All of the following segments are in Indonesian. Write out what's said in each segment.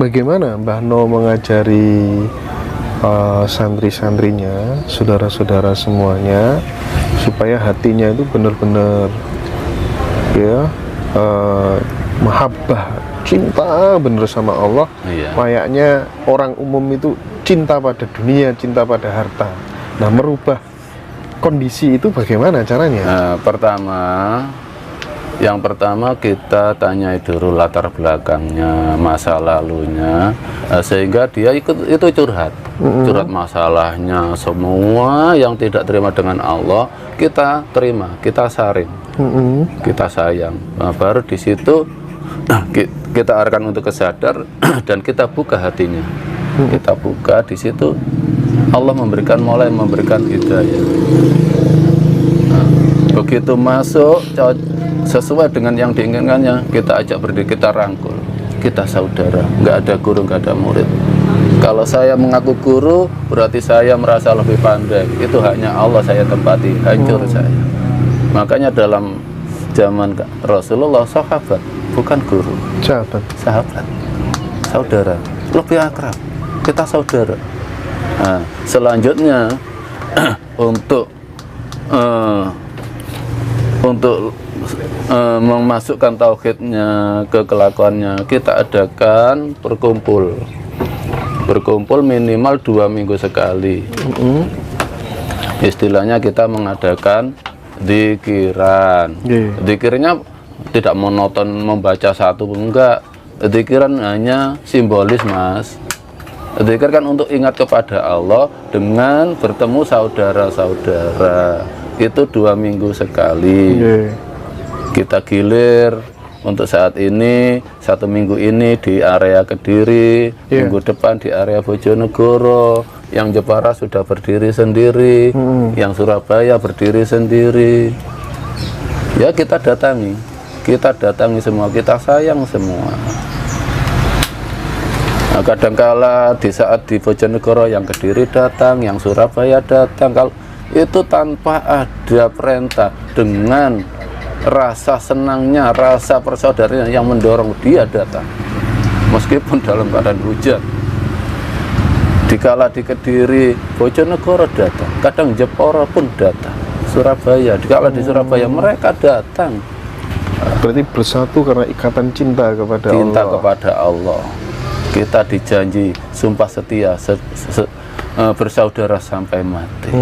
bagaimana Mbah No mengajari santri-santrinya, saudara-saudara semuanya, supaya hatinya itu benar-benar ya mahabbah, cinta bener sama Allah. Layaknya orang umum itu cinta pada dunia, cinta pada harta. Nah, merubah kondisi itu bagaimana caranya? Yang pertama kita tanya dulu latar belakangnya, masa lalunya, sehingga dia itu curhat masalahnya, semua yang tidak terima dengan Allah kita terima, kita saring, kita sayang. Nah, baru di situ kita arahkan untuk kesadar dan kita buka hatinya, kita buka di situ Allah mulai memberikan hidayah. Nah, begitu masuk sesuai dengan yang diinginkannya, kita ajak berdiri, kita rangkul, kita saudara, nggak ada guru, nggak ada murid. Kalau saya mengaku guru, berarti saya merasa lebih pandai. Itu hanya Allah saya tempati, hancur saya. Makanya dalam zaman Rasulullah, sahabat bukan guru, sahabat, saudara, lebih akrab, kita saudara. Nah, selanjutnya untuk memasukkan tauhidnya ke kelakuannya, kita adakan berkumpul minimal 2 minggu sekali. Istilahnya kita mengadakan dzikiran. Dzikirnya tidak monoton membaca satu, enggak. Dzikiran hanya simbolis, Mas. Dzikir kan untuk ingat kepada Allah dengan bertemu saudara-saudara. Itu 2 minggu sekali. Kita gilir untuk saat ini, 1 minggu ini di area Kediri, minggu depan di area Bojonegoro, yang Jepara sudah berdiri sendiri, yang Surabaya berdiri sendiri. Ya kita datangi semua, kita sayang semua. Nah, kadangkala di saat di Bojonegoro yang Kediri datang, yang Surabaya datang, kalau itu tanpa ada perintah, dengan rasa senangnya, rasa persaudaraan yang mendorong dia datang, meskipun dalam keadaan hujan. Dikala di Kediri, Bojonegoro datang, kadang Jepara pun datang, Surabaya. Dikala di Surabaya mereka datang. Berarti bersatu karena ikatan cinta kepada Allah. Kita dijanji sumpah setia, bersaudara sampai mati.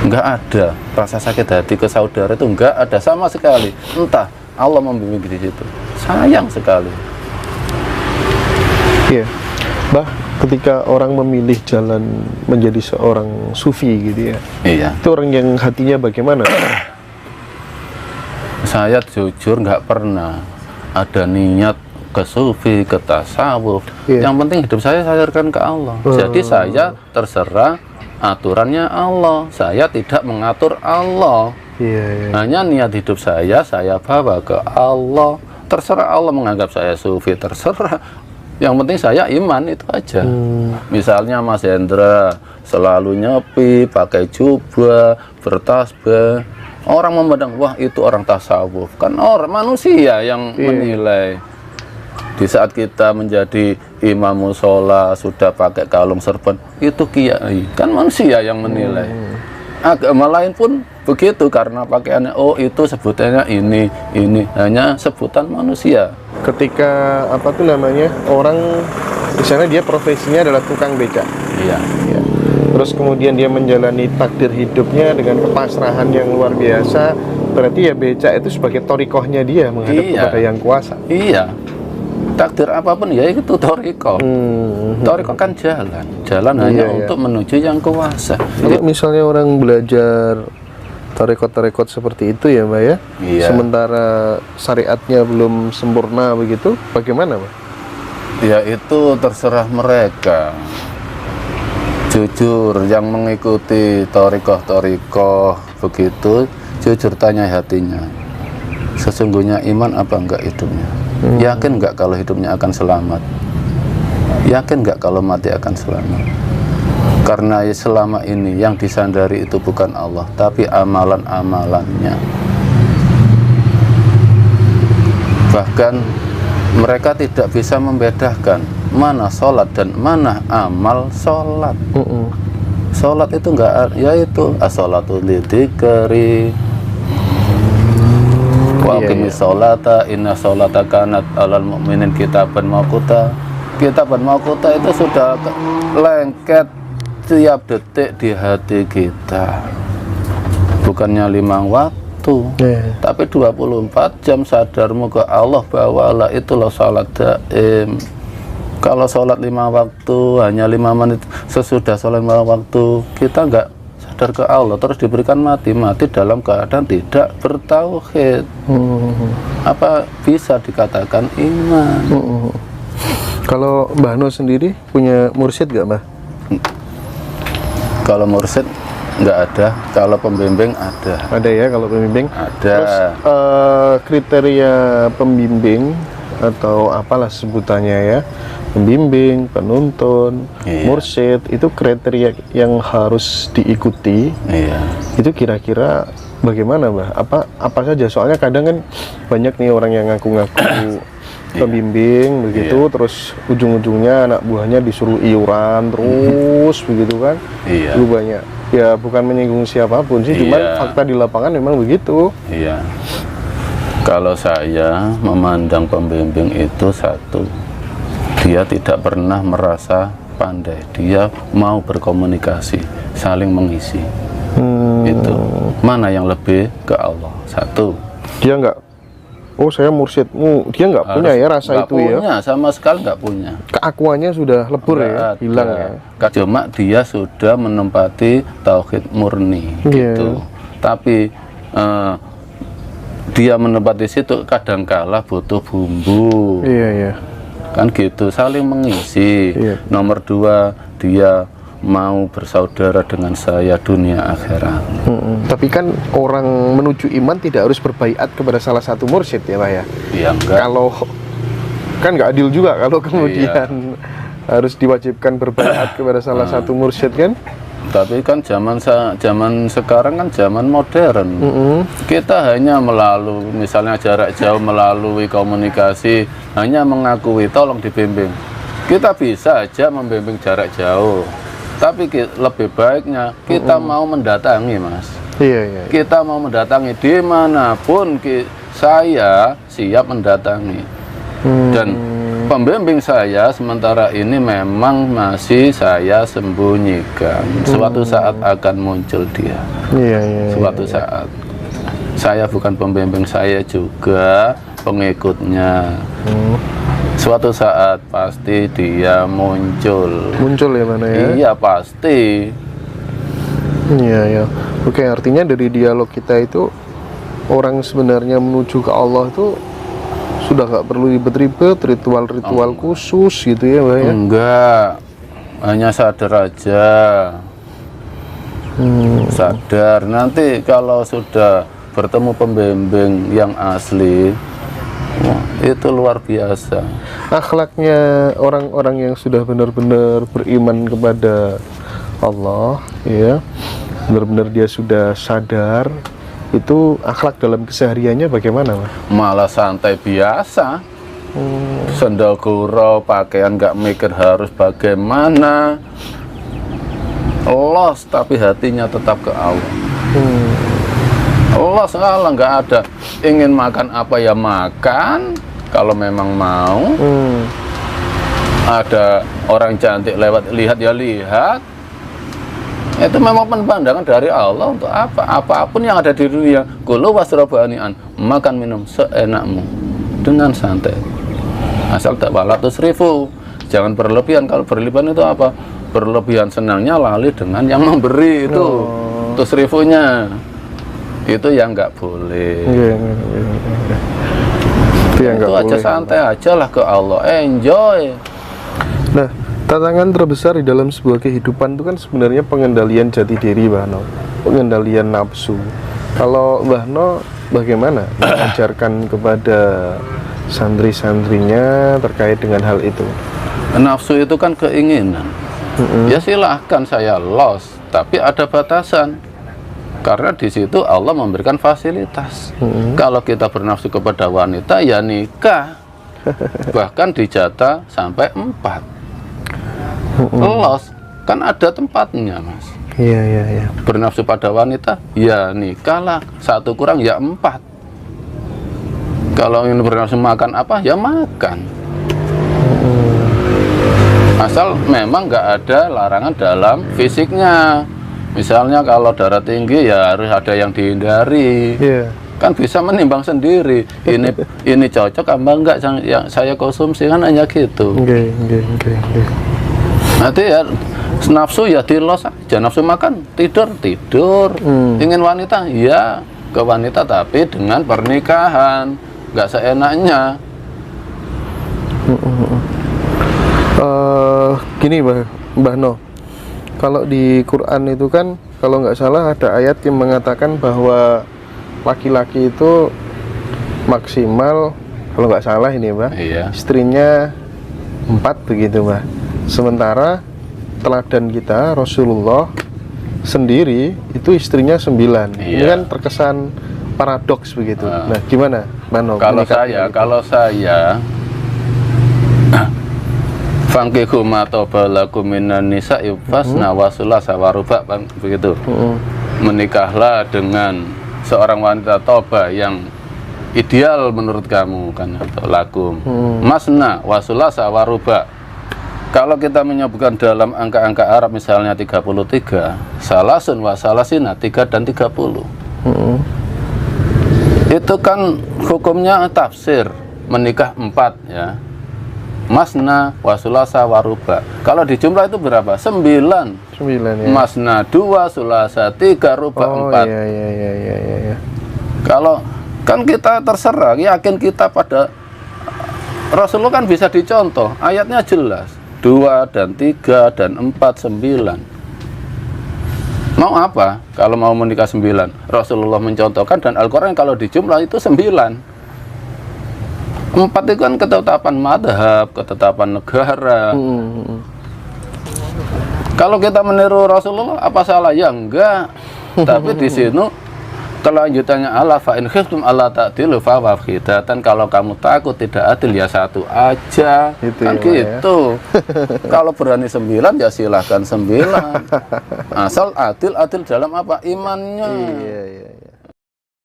Enggak ada rasa sakit hati ke saudara, itu enggak ada sama sekali. Entah Allah membimbing di situ, sayang sekali. Iya, Bah, ketika orang memilih jalan menjadi seorang sufi gitu ya, itu orang yang hatinya bagaimana? Saya jujur nggak pernah ada niat ke sufi, ke tasawuf. Yang penting hidup saya salurkan ke Allah. Jadi saya terserah aturannya Allah, saya tidak mengatur Allah. Hanya niat hidup saya bawa ke Allah. Terserah Allah menganggap saya sufi, terserah. Yang penting saya iman, itu aja. Misalnya Mas Hendra selalu nyepi, pakai jubah, bertasbih. Orang memandang, wah itu orang tasawuf. Kan orang manusia yang menilai. Di saat kita menjadi imam musola, sudah pakai kalung serban, itu kiai, kan manusia yang menilai. Agama lain pun begitu, karena pakaiannya, oh itu sebutannya ini, hanya sebutan manusia. Ketika apa tuh namanya, orang di sana dia profesinya adalah tukang becak. Terus kemudian dia menjalani takdir hidupnya dengan kepasrahan yang luar biasa. Berarti ya becak itu sebagai torikohnya dia menghadap kepada yang kuasa. Takdir apapun ya itu toriko. Toriko kan jalan hanya untuk menuju yang kuasa. Kalau misalnya orang belajar tarekot seperti itu ya Mbak ya, sementara syariatnya belum sempurna begitu, bagaimana Mbak? Ya itu terserah mereka. Jujur yang mengikuti torikoh begitu, jujur tanya hatinya, sesungguhnya iman apa enggak hidupnya? Yakin enggak kalau hidupnya akan selamat? Yakin enggak kalau mati akan selamat? Karena selama ini yang disandari itu bukan Allah, tapi amalan-amalannya. Bahkan mereka tidak bisa membedakan mana sholat dan mana amal sholat. Sholat itu enggak, yaitu as-sholatu lidzikri wa aqimis sholata inna sholata kanat alal mu'minin kitaban mawquta. Kitaban mawquta itu sudah lengket tiap detik di hati kita. Bukannya 5 waktu, tapi 24 jam sadarmu ke Allah bahwa itulah sholat daim. Kalau sholat 5 waktu, hanya 5 menit sesudah sholat 5 waktu, kita nggak sadar ke Allah, terus diberikan mati dalam keadaan tidak bertauhid. Apa bisa dikatakan iman? Kalau Mbah No sendiri punya mursyid nggak, Mbah? Kalau mursyid nggak ada, kalau pembimbing ada. Ada ya, kalau pembimbing? Ada. Terus kriteria pembimbing atau apalah sebutannya ya, pembimbing, penuntun, mursyid, itu kriteria yang harus diikuti. Itu kira-kira bagaimana, Mbah? Apa saja? Soalnya kadang kan banyak nih orang yang ngaku-ngaku pembimbing begitu, terus ujung-ujungnya anak buahnya disuruh iuran terus begitu kan. Itu banyak. Ya bukan menyinggung siapapun sih, cuman fakta di lapangan memang begitu. Kalau saya memandang pembimbing itu satu, dia tidak pernah merasa pandai, dia mau berkomunikasi, saling mengisi. Itu mana yang lebih ke Allah? Satu, dia nggak, oh saya mursyidmu, dia nggak punya ya rasa itu punya, ya, sama sekali nggak punya. Keakuannya sudah lebur ya, hilang ya. Cuma dia sudah menempati tauhid murni gitu. Tapi dia menempati situ kadangkala butuh bumbu. Kan gitu, saling mengisi. Nomor 2, dia mau bersaudara dengan saya dunia akhirat. Tapi kan orang menuju iman tidak harus berbaiat kepada salah satu mursyid ya, Pak ya? Iya, enggak. Kalau kan nggak adil juga kalau kemudian harus diwajibkan berbaiat kepada salah satu mursyid kan? Tapi kan zaman sekarang kan zaman modern. Kita hanya melalui misalnya jarak jauh, melalui komunikasi, hanya mengakui tolong dibimbing. Kita bisa aja membimbing jarak jauh, tapi lebih baiknya kita mau mendatangi, Mas. Kita mau mendatangi dimanapun, saya siap mendatangi. Dan pembimbing saya sementara ini memang masih saya sembunyikan. Suatu saat akan muncul dia. Suatu saat. Saya bukan pembimbing, saya juga pengikutnya. Suatu saat pasti dia muncul. Muncul ya, mana ya? Iya, pasti. Iya. Oke, artinya dari dialog kita itu, orang sebenarnya menuju ke Allah itu sudah nggak perlu ribet-ribet, ritual-ritual khusus gitu ya, Mbak ya? Enggak, hanya sadar aja. Sadar, nanti kalau sudah bertemu pembimbing yang asli, itu luar biasa. Akhlaknya orang-orang yang sudah benar-benar beriman kepada Allah, ya, benar-benar dia sudah sadar, itu akhlak dalam kesehariannya bagaimana, Mas? Malah santai biasa. Sendal gurau, pakaian nggak mikir harus bagaimana. Los, tapi hatinya tetap ke Allah. Los salah, nggak ada. Ingin makan apa ya makan, kalau memang mau. Ada orang cantik lewat, lihat ya lihat. Itu memang pandangan dari Allah untuk apa? Apapun yang ada di dunia, kulu wasrobanian, makan minum seenakmu dengan santai. Asal tak walatus rifu, jangan berlebihan. Kalau berlebihan itu apa? Berlebihan senangnya lali dengan yang memberi itu. Terus rifunya itu yang nggak boleh. Itu aja santai aja lah ke Allah, enjoy. Nah, tantangan terbesar di dalam sebuah kehidupan itu kan sebenarnya pengendalian jati diri, Mbah No. Pengendalian nafsu. Kalau Mbah No bagaimana mengajarkan kepada santri-santrinya terkait dengan hal itu? Nafsu itu kan keinginan. Ya silahkan saya los, tapi ada batasan. Karena di situ Allah memberikan fasilitas. Kalau kita bernafsu kepada wanita, ya nikah. bahkan dijatah sampai 4. Los kan ada tempatnya, Mas. Iya. Bernafsu pada wanita, ya nikahlah, 1 kurang ya 4. Kalau ingin bernafsu makan apa, ya makan. Asal memang nggak ada larangan dalam fisiknya. Misalnya kalau darah tinggi ya harus ada yang dihindari. Kan bisa menimbang sendiri. Ini cocok apa enggak yang saya konsumsi, kan hanya gitu. Nanti ya nafsu ya dilos aja, nafsu makan tidur. Ingin wanita ya ke wanita, tapi dengan pernikahan, nggak seenaknya. Gini Mbah No, kalau di Quran itu kan kalau nggak salah ada ayat yang mengatakan bahwa laki-laki itu maksimal, kalau nggak salah ini Mbah, istrinya 4 begitu Mbah. Sementara teladan kita Rasulullah sendiri itu istrinya 9. Ini kan terkesan paradoks begitu. Nah, gimana Mbah No? Kalau saya Fangkihu ma toba lakum minan nisa'i fasna wa sulasa wa ruba', begitu. Menikahlah dengan seorang wanita toba yang ideal menurut kamu, kan, atau lakum. Masna wa sulasa wa ruba'. Kalau kita menyebutkan dalam angka-angka Arab misalnya 33, salasun wa salasina, 3 dan 30. Itu kan hukumnya tafsir, menikah 4 ya. Masna wasulasa waruba. Kalau di jumlah itu berapa? 9 ya. Masna 2, sulasa 3, ruba 4. Iya. Kalau kan kita terserah, yakin kita pada Rasulullah kan bisa dicontoh. Ayatnya jelas, 2 dan 3 dan 4, 9. Mau apa? Kalau mau menikah 9, Rasulullah mencontohkan, dan Al-Quran kalau di jumlah itu 9. 4 itu kan ketetapan madhab, ketetapan negara. Kalau kita meniru Rasulullah, apa salah? Ya enggak. Tapi di sini kelanjutannya Allah, fa in khiftum alla ta'dilu fa wahidatan. Kalau kamu takut tidak adil ya 1 aja. Kan gitu. Kalau berani 9 ya silahkan 9. Asal adil dalam apa? Imannya. Iya.